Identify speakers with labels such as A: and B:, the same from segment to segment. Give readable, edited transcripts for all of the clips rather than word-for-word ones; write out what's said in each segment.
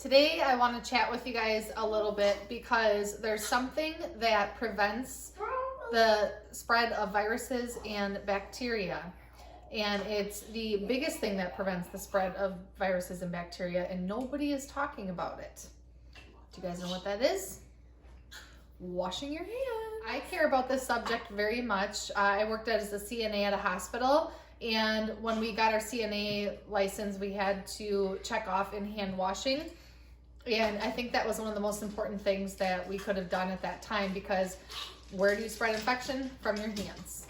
A: Today I want to chat with you guys a little bit because there's something that prevents the spread of viruses and bacteria. And it's the biggest thing that prevents the spread of viruses and bacteria, and nobody is talking about it. Do you guys know what that is? Washing your hands. I care about this subject very much. I worked as a CNA at a hospital, and when we got our CNA license, we had to check off in hand washing. And I think that was one of the most important things that we could have done at that time, because where do you spread infection? From your hands.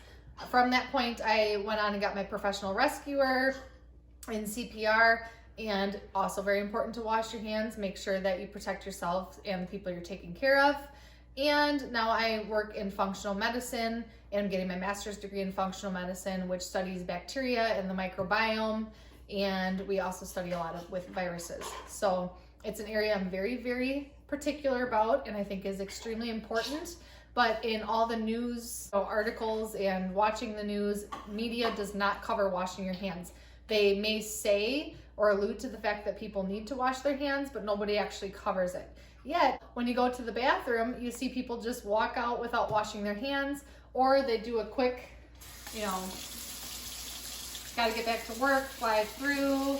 A: From that point, I went on and got my professional rescuer in CPR, and also very important to wash your hands. Make sure that you protect yourself and the people you're taking care of. And now I work in functional medicine, and I'm getting my master's degree in functional medicine, which studies bacteria and the microbiome. And we also study a lot with viruses. So it's an area I'm very, very particular about, and I think is extremely important. But in all the news articles and watching the news, media does not cover washing your hands. They may say or allude to the fact that people need to wash their hands, but nobody actually covers it. Yet, when you go to the bathroom, you see people just walk out without washing their hands, or they do a quick, gotta get back to work, fly through,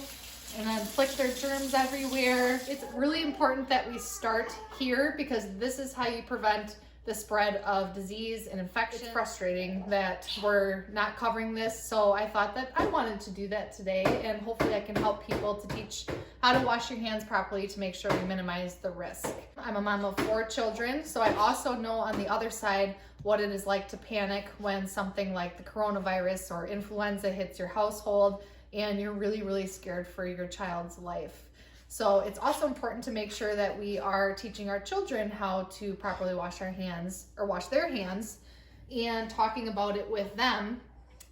A: and then flick their germs everywhere. It's really important that we start here, because this is how you prevent the spread of disease and infection. It's frustrating that we're not covering this, so I thought that I wanted to do that today, and hopefully I can help people to teach how to wash your hands properly to make sure we minimize the risk. I'm a mom of 4 children, so I also know on the other side what it is like to panic when something like the coronavirus or influenza hits your household and you're really, really scared for your child's life. So it's also important to make sure that we are teaching our children how to properly wash our hands, or wash their hands, and talking about it with them,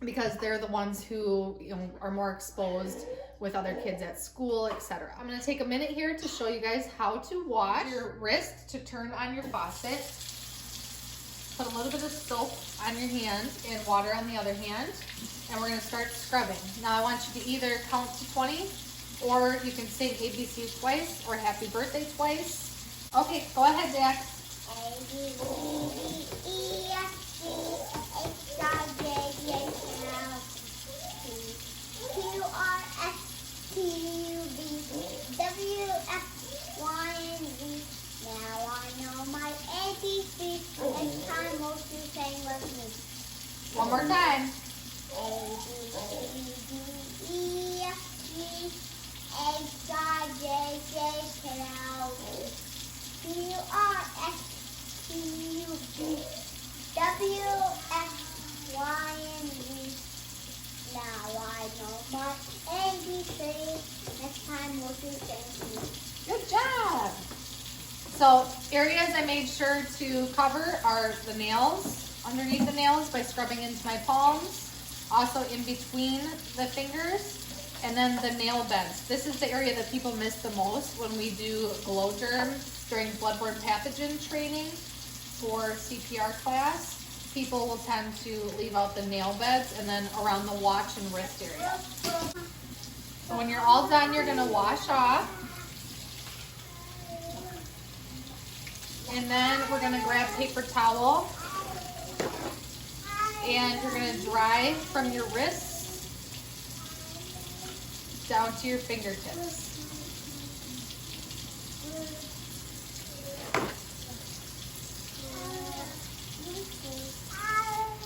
A: because they're the ones who are more exposed with other kids at school, etc. I'm gonna take a minute here to show you guys how to wash your wrist to turn on your faucet. Put a little bit of soap on your hand and water on the other hand, and we're gonna start scrubbing. Now I want you to either count to 20, or you can sing ABC twice or Happy Birthday twice. Okay, go ahead, Dax.
B: Now I know my ABC. Next time won't you sing with me?
A: One more time.
B: A, B, C, D, E, F, G, H, I, J, K, L, Q, R, S, T, U, V, W, X, Y, and Z. Now I know my ABC. Next time we'll do things.
A: Good job. So areas I made sure to cover are the nails, underneath the nails by scrubbing into my palms, also in between the fingers, and then the nail beds. This is the area that people miss the most when we do glow germ during bloodborne pathogen training for CPR class. People will tend to leave out the nail beds and then around the watch and wrist area. So when you're all done, you're gonna wash off. And then we're gonna grab paper towel, and you're gonna dry from your wrists down to your fingertips.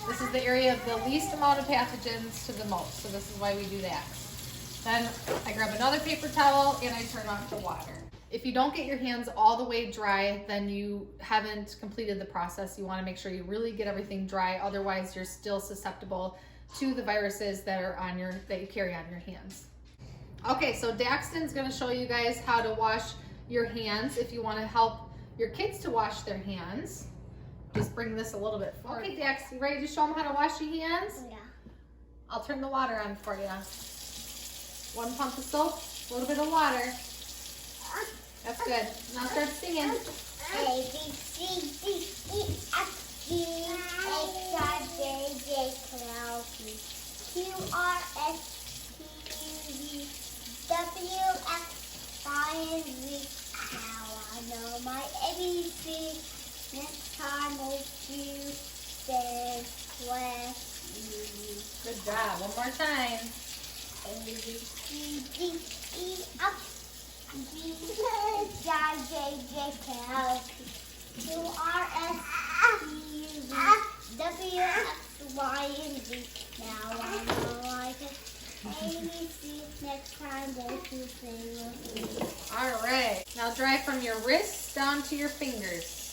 A: This is the area of the least amount of pathogens to the most, so this is why we do that. Then I grab another paper towel and I turn off the water. If you don't get your hands all the way dry, then you haven't completed the process. You want to make sure you really get everything dry, otherwise you're still susceptible to the viruses that are that you carry on your hands. Okay, so Daxton's going to show you guys how to wash your hands. If you want to help your kids to wash their hands, just bring this a little bit forward. Okay, Dax, you ready to show them how to wash your hands?
B: Yeah.
A: I'll turn the water on for you. 1 pump of soap, a little bit of water. That's good. Now start singing.
B: A, B, C, D, E, F, G, H, I, J, K, L, M, N, Q, R, S, T, U, V, W, X, Y, and Z. with you, dance with you.
A: Good job. One more time.
B: A, B, C, D, E, F, G, H, I, J, J, K, L, Q, R, S, T, U, V, W, X, Y, and Z. Now I know I can A, B, C. Next time they can sing with me.
A: All right. Now dry from your wrists down to your fingers.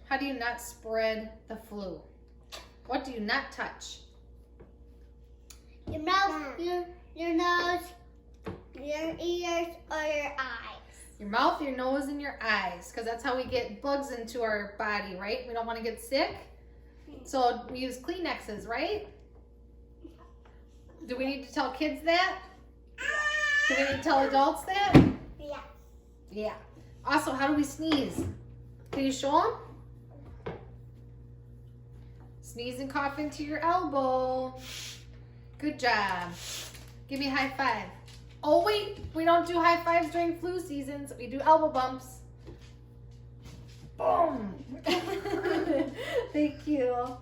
A: How do you not spread the flu? What do you not touch?
B: Your mouth, your nose, your ears, or your eyes.
A: Your mouth, your nose, and your eyes, because that's how we get bugs into our body, right? We don't want to get sick. So we use Kleenexes, right? Do we need to tell kids that? Do we need to tell adults that?
B: Yeah.
A: Yeah. Also, how do we sneeze? Can you show them? Sneeze and cough into your elbow. Good job. Give me a high five. Oh wait, we don't do high fives during flu seasons. We do elbow bumps. Boom. Thank you.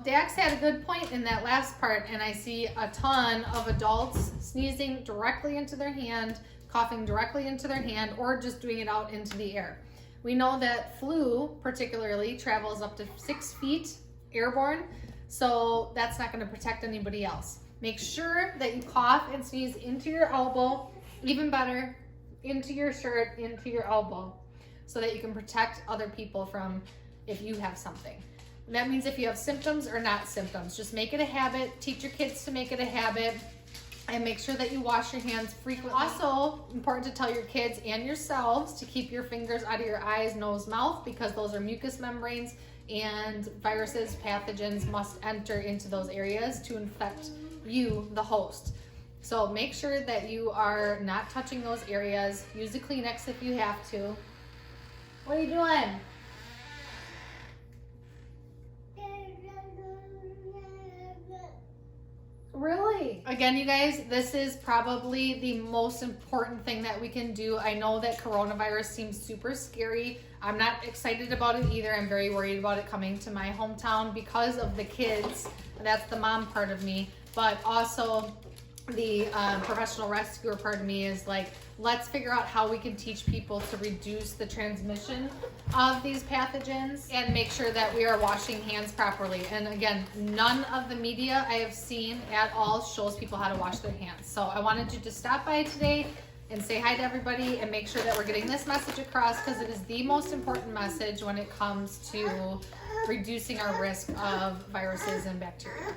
A: Dax had a good point in that last part, and I see a ton of adults sneezing directly into their hand, coughing directly into their hand, or just doing it out into the air. We know that flu particularly travels up to 6 feet airborne, so that's not going to protect anybody else. Make sure that you cough and sneeze into your elbow, even better, into your shirt, into your elbow, so that you can protect other people from if you have something. And that means if you have symptoms or not symptoms. Just make it a habit. Teach your kids to make it a habit. And make sure that you wash your hands frequently. Also, important to tell your kids and yourselves to keep your fingers out of your eyes, nose, mouth, because those are mucous membranes, and viruses, pathogens must enter into those areas to infect you, the host. So make sure that you are not touching those areas. Use a Kleenex if you have to. What are you doing? Really? Again, you guys, this is probably the most important thing that we can do. I know that coronavirus seems super scary. I'm not excited about it either. I'm very worried about it coming to my hometown because of the kids. That's the mom part of me. But also the professional rescuer part of me is like, let's figure out how we can teach people to reduce the transmission of these pathogens and make sure that we are washing hands properly. And again, none of the media I have seen at all shows people how to wash their hands. So I wanted you to stop by today and say hi to everybody and make sure that we're getting this message across, because it is the most important message when it comes to reducing our risk of viruses and bacteria.